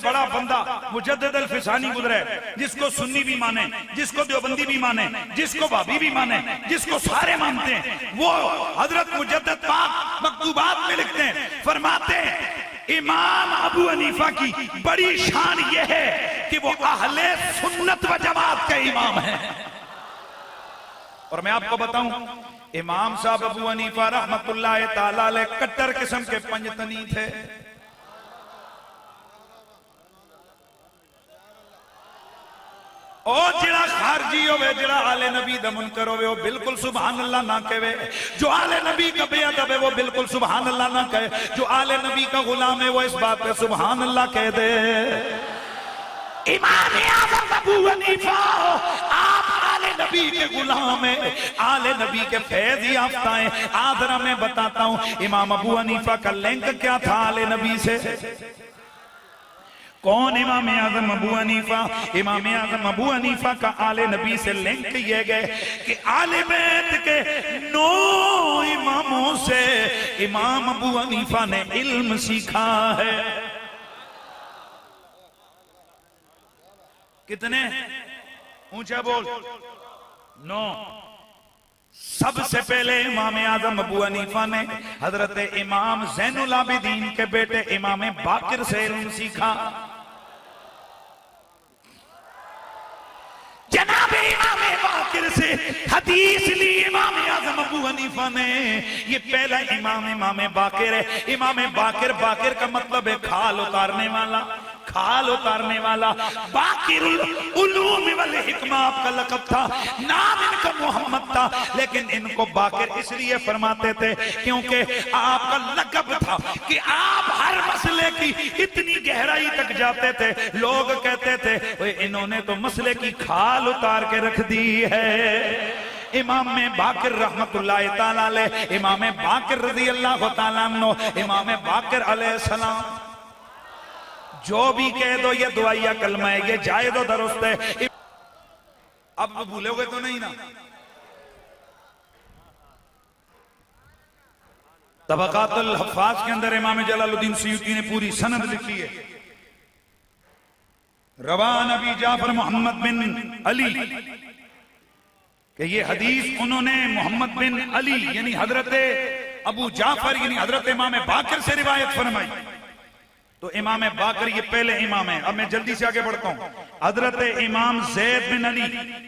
बड़ा बंदा मुजद्दिद अल फिसानी गुजरे, जिसको सुन्नी भी माने, जिसको देवबंदी भी माने, जिसको भाभी भी माने, जिसको सारे मानते हैं, वो हजरत मुजद्दिद पाक मकतूबात में लिखते हैं, फरमाते हैं इमाम अबू हनीफा की बड़ी शान यह है कि वो अहले सुन्नत व जमात के इमाम हैं। और मैं आपको बताऊं, इमाम साहब अबू हनीफा रहमतुल्लाह ताला अलैह कट्टर किस्म के पंजतनी थे। और जिड़ा खारजी होवे, जिड़ा आले नबी दा मुनकर होवे, वो बिल्कुल सुभान अल्लाह ना कहे। जो आले नबी का बेअदब है वो बिल्कुल सुभान अल्लाह ना कहे। जो आले नबी का गुलाम है वो इस बात पे सुभान अल्लाह कह दे। इमाम आज़म अबू हनीफा, आप आले नबी के गुलाम है, आले नबी के फैज याफ्ता हैं। आदरा मैं बताता हूं इमाम अबू हनीफा का लिंक क्या था आले नबी से। कौन इमाम आज़म अबू हनीफा? इमाम आज़म अबू हनीफा का आले नबी से लिंक ये गए कि आले बैत के 9 इमामों से इमाम अबू हनीफा ने इल्म सीखा है। कितने? ऊंचा बोल। 9। सबसे पहले इमाम आज़म अबू हनीफा ने हजरत इमाम ज़ैनुल आबिदीन के बेटे इमाम बाकिर से इल्म सीखा। जनाब इमाम बाकिर से हदीस ली इमाम आज़म अबू हनीफा ने। ये पहला इमाम बाकिर है। इमाम बाकिर, बाकिर का मतलब है खाल उतारने वाला, खाल उतारने वाला। बाकिरुल उलूम वल हिकमा आपका लक़ब था, नाम इनका मोहम्मद था, लेकिन इनको बाकिर इसलिए फरमाते थे क्योंकि आपका लक़ब था कि आप हर मसले की इतनी गहराई तक जाते थे। लोग कहते थे इन्होंने तो मसले की खाल उतार के रख दी है। इमाम में बाकिर रहमतुल्लाह ताला अलैह, इमाम बाकिर रज़ी अल्लाह ताला अन्हु, इमाम बाकिर अलैहिस्सलाम, जो भी कह दो ये दुआया कलमा है, ये जाए दो दुरुस्त है। अब भूलोगे तो नहीं ना? तबक़ातुल हफ़ाज़ के अंदर इमाम जलालुद्दीन सुयूती ने पूरी सनद लिखी है। रवा नबी जाफर मोहम्मद बिन अली कि ये हदीस उन्होंने मोहम्मद बिन अली यानी हजरत अबू जाफर यानी हजरत इमाम बाकिर से रिवायत फरमाई। तो इमाम बाकिर ये पहले इमाम है। अब मैं जल्दी से आगे बढ़ता हूं। हजरत इमाम ज़ैद बिन अली,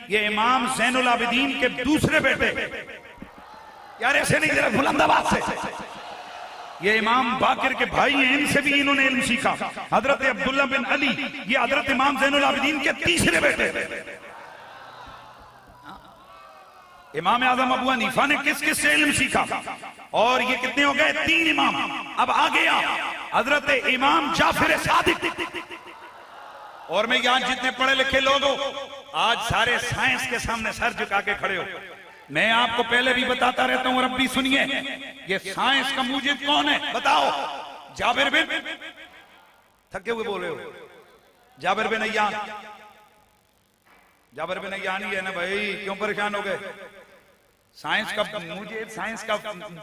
ये इमाम ज़ैनुल आबिदीन के दूसरे बेटे, यार ऐसे नहीं, जरा बुलंद आवाज से, ये इमाम बाकिर के भाई हैं, इनसे भी इन्होंने इल्म सीखा। हजरत अब्दुल्ला बिन अली, ये हजरत इमाम ज़ैनुल आबिदीन के तीसरे बेटे। इमाम आज़म अबू हनीफा ने किस किस से इल्म सीखा? और ये कितने हो गए? 3 इमाम। अब आ गया हजरत इमाम जाफर सादिक। और मैं यहां जितने पढ़े लिखे लोग हो, आज सारे साइंस के सामने सर झुका के खड़े हो। मैं आपको पहले भी बताता रहता हूं, रब्बी सुनिए, ये साइंस का मुजिद कौन है बताओ? जाबिर बिन, थके हुए बोल रहे हो, जाबिर बिन अय्यान। जाबिर बिन अय्यान ही है ना भाई, क्यों परेशान हो गए? साइंस का मुजिद, साइंस का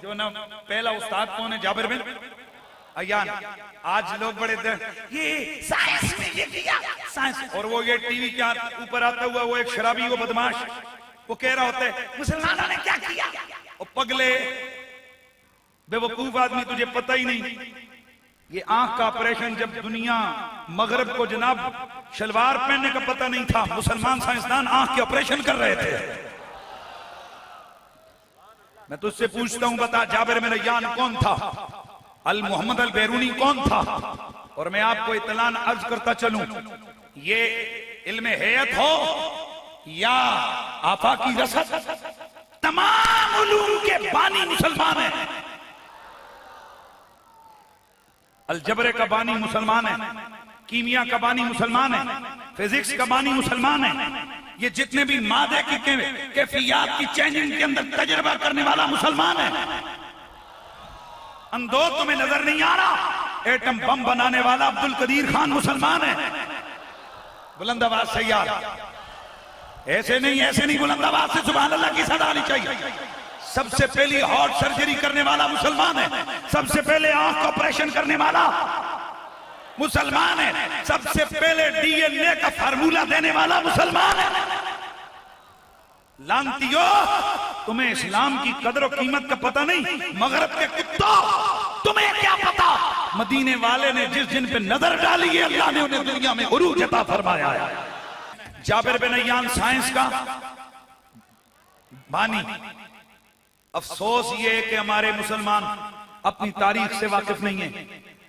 जो ना पहला उस्ताद कौन है? जाबिर बिन अय्यान। आज लोग बड़े ये साइंस में ये किया, साइंस। और वो ये टीवी के ऊपर आता हुआ वो एक शराबी, वो बदमाश, वो कह रहा होता है मुसलमानों ने क्या किया। और पगले बेवकूफ आदमी, तुझे पता ही नहीं, ये आंख का ऑपरेशन जब दुनिया मगरब को जनाब शलवार पहनने का पता नहीं था, मुसलमान साइंसदान आंख के ऑपरेशन कर रहे थे। मैं तुझसे पूछता हूं, बता जाबिर बिन अय्यान कौन था? अल मोहम्मद अल बैरूनी कौन था? और मैं आपको इत्तलान अर्ज करता चलूं, ये इल्म हैयत हो या आफाकी रसद, तमाम उलूम के बानी मुसलमान हैं। अलजबरे का बानी मुसलमान है, कीमिया का बानी मुसलमान है, फिजिक्स का बानी मुसलमान है। ये जितने भी मादे की कैफियत की चेंजिंग के अंदर तजर्बा करने वाला मुसलमान है। अंदोज तुम्हें नजर नहीं आ रहा, एटम बम बनाने वाला अब्दुल कदीर खान मुसलमान है। बुलंद आवाज से यार, ऐसे नहीं बुलंद आवाज से सुभान अल्लाह की सदा आनी चाहिए। सबसे पहली हार्ट सर्जरी करने वाला मुसलमान है, सबसे पहले आंख का ऑपरेशन करने वाला मुसलमान है, सबसे पहले डीएनए का फार्मूला देने वाला मुसलमान है। लानतियो, तुम्हें इस्लाम की कदर और कीमत का पता नहीं। मगरब के कुत्तों, तुम्हें क्या पता मदीने वाले ने जिस जिन पे नजर डाली है अल्लाह ने उन्हें दुनिया में उरूज अता फरमाया है। जाबिर बिन अय्यान साइंस का बानी। अफसोस ये है कि हमारे मुसलमान अपनी तारीख से वाकिफ नहीं है।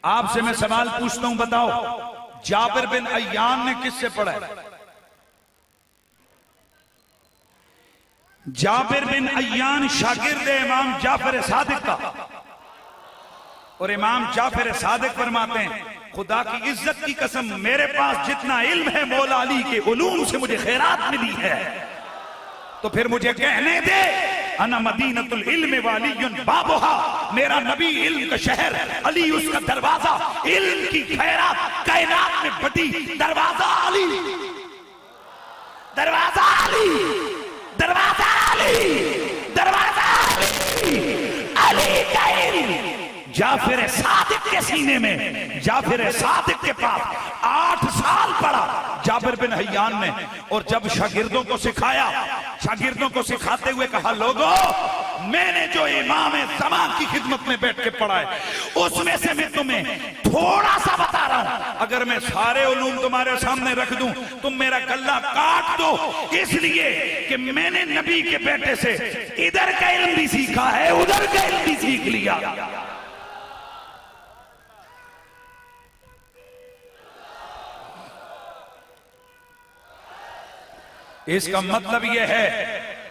आपसे मैं सवाल पूछता हूं, बताओ जाबिर बिन अय्यान ने किससे पढ़ा है? जाबिर बिन अय्यान शागिर्द इमाम जाफर सादिक का, और इमाम जाफर सादिक फरमाते हैं खुदा की इज्जत की कसम, मेरे पास जितना इल्म है मौला अली के उलूम से मुझे खैरात मिली है। तो फिर मुझे कहने दे, अना मदीनतुल इल्म वालियुन बाबुहा, मेरा नबी इल्म का शहर, अली उसका दरवाजा, इल्म की खैरात कायनात में बटी, दरवाजा अली, दरवाजा अली, दरवाजा अली, दरवाजा अली का इल्म जाफिर सादिक के सीने में, जाफिर सादिक के पास 8 साल पढ़ा जाबिर बिन अय्यान ने। और जब शागिर्दों को सिखाया, शागिर्दों को सिखाते हुए कहा, लोगों मैंने जो इमाम ज़मान की खिदमत में बैठ के पढ़ा है उसमें से मैं तुम्हें थोड़ा सा बता रहा हूं। अगर मैं सारे उलूम तुम्हारे सामने रख दूं तुम मेरा गला काट दो, इसलिए कि मैंने नबी के बेटे से इधर का इल्म भी सीखा है, उधर का इल्म भी सीख लिया। इसका मतलब यह है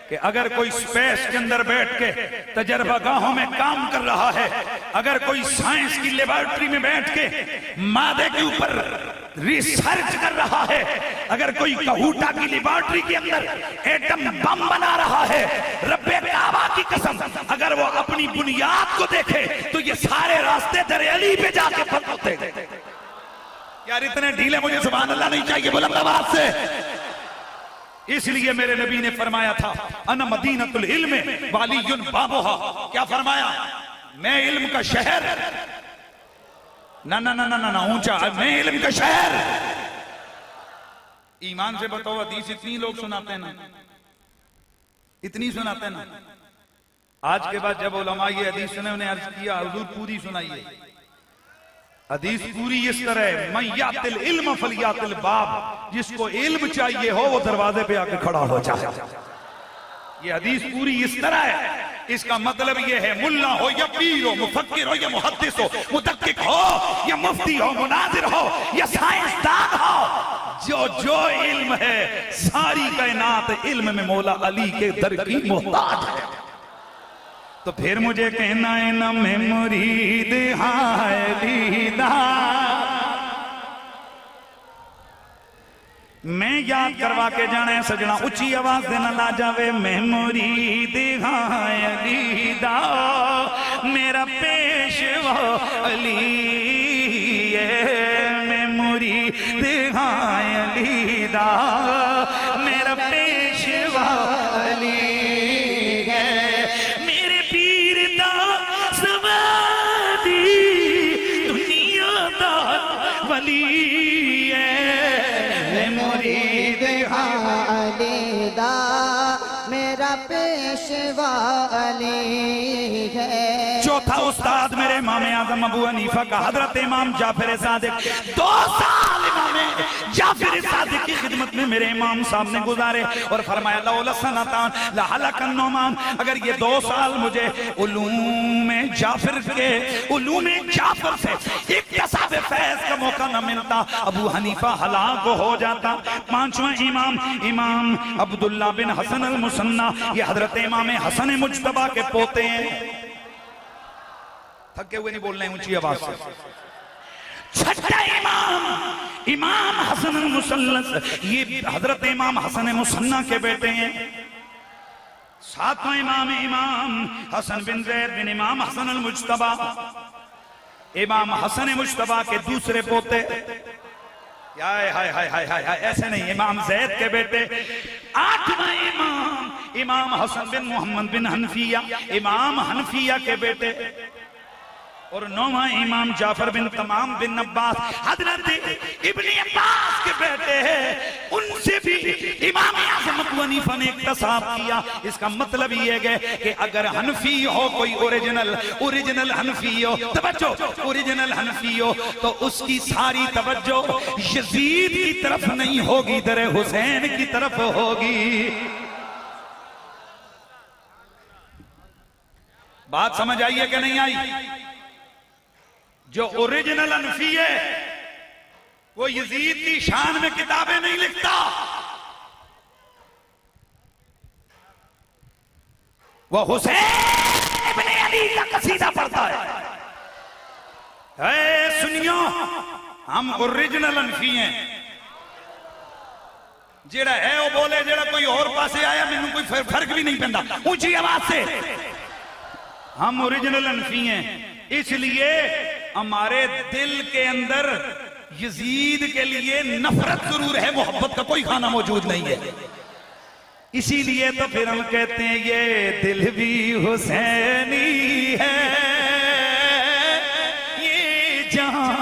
कि अगर कोई स्पेस के अंदर बैठ के तजर्बागाहों में काम कर रहा है, अगर कोई साइंस की लेबोरेटरी में बैठ के मादे के ऊपर रिसर्च कर रहा है, अगर कोई कहूटा की लेबोरेटरी के अंदर एटम बम बना रहा है, रब्बे काबा की कसम अगर वो अपनी बुनियाद को देखे तो ये सारे रास्ते दर अली पे जाके बंद होते। यार इतने ढीले मुझे सुभान अल्लाह नहीं चाहिए बुलंद आवाज से। इसलिए मेरे नबी ने फरमाया था, अना मदीनतुल इल्म वालियुन बाबुहा। क्या फरमाया? मैं इल्म का शहर, ना ना ना ना ना, ना ऊंचा, मैं इल्म का शहर। ईमान से बताओ, हदीस इतनी लोग सुनाते हैं ना, इतनी सुनाते हैं ना। आज के बाद जब उलमा ये हदीस सुने उन्हें अर्ज किया, हुजूर पूरी सुनाइए। हदीस पूरी इस तरह है, मैं यातिल इल्म फलियातिल बाब, जिसको इल्म चाहिए हो वो दरवाजे पे आके खड़ा हो जाए। ये हदीस पूरी इस तरह है। इसका मतलब ये है, मुल्ला हो या पीर हो, मुफक्किर हो या मुहद्दिस हो, मुदक्किक हो या मुफ्ती हो, मुनाजिर हो या साइंसदान हो, जो जो इल्म है सारी कायनात इल्म में मौला अली के दर की मोहताज है। तो फिर मुझे कहना है ना, मैं मुरीद हाय दीदा, मैं याद करवा के जाना है सजना, ऊंची आवाज देना ला जावे। मैं मुरीद हाय दीदा, मेरा पेशवा अली है। मैं मुरीद हाय दीदा, मेरा पेशवा अली है। मेरा पेशवा अली है। चौथा उस्ताद मेरे इमाम आज़म अबू हनीफा का हजरत इमाम जाफिर सादिक। 2 साल इमाम जाफिर सादिक की खिदमत में मेरे इमाम साहब ने गुजारे और फरमाया, लौला सनतान लहलकन नौमान, अगर ये 2 साल मुझे उलूम जाफिर के उलूम जाफर से इक्तसाब फैज़ का मौका न मिलता, अबू हनीफा हलाक हो जाता। 5वां इमाम इमाम अब्दुल्ला बिन हसन अल मुसन्ना, ये हजरत इमाम हसन मुज्तबा के पोते हैं। थके हुए नहीं बोल रहे हैं, ऊंची आवाज से। 6ठा इमाम इमाम हसन अल मुसल्लस, ये हजरत इमाम हसन मुसन्ना के बेटे हैं। 7वां इमाम इमाम हसन बिन जैद बिन इमाम हसन अल मुज्तबा, इमाम हसन मुज्तबा के दूसरे पोते। हाय हाय हाय हाय हाय, ऐसे नहीं, इमाम जैद के बेटे। 8वां इमाम इमाम हसन बिन मोहम्मद बिन हनफिया, इमाम हनफिया के बेटे। और नौवां इमाम जाफर बिन तमाम बिन अब्बास हजरत इब्ने अब्बास के बेटे हैं, उनसे भी इमाम आज़म अबू हनीफा ने इक्तसाब किया। इसका मतलब ये है कि अगर हनफी हो कोई ओरिजिनल हनफी हो, तवज्जो, ओरिजिनल हनफी हो, तो उसकी सारी तवज्जो यजीद की तरफ नहीं होगी, दर हुसैन की तरफ होगी। बात समझ आई है कि नहीं आई? जो ओरिजिनल हनफी है वो यजीद की शान में किताबें नहीं लिखता, वो हुसैन इब्ने अली का कसीदा पढ़ता है। सुनियो, हम ओरिजिनल हनफी हैं। जेड़ा है वो बोले, जेड़ा कोई और पासे आया मैनू कोई फर्क भी नहीं पैंदा, ऊंची आवाज से। हम ओरिजिनल हनफी हैं, इसलिए हमारे दिल के अंदर यजीद के लिए नफरत जरूर है, मोहब्बत का कोई खाना मौजूद नहीं है। इसीलिए तो फिर हम कहते हैं ये दिल भी हुसैनी है, ये जहां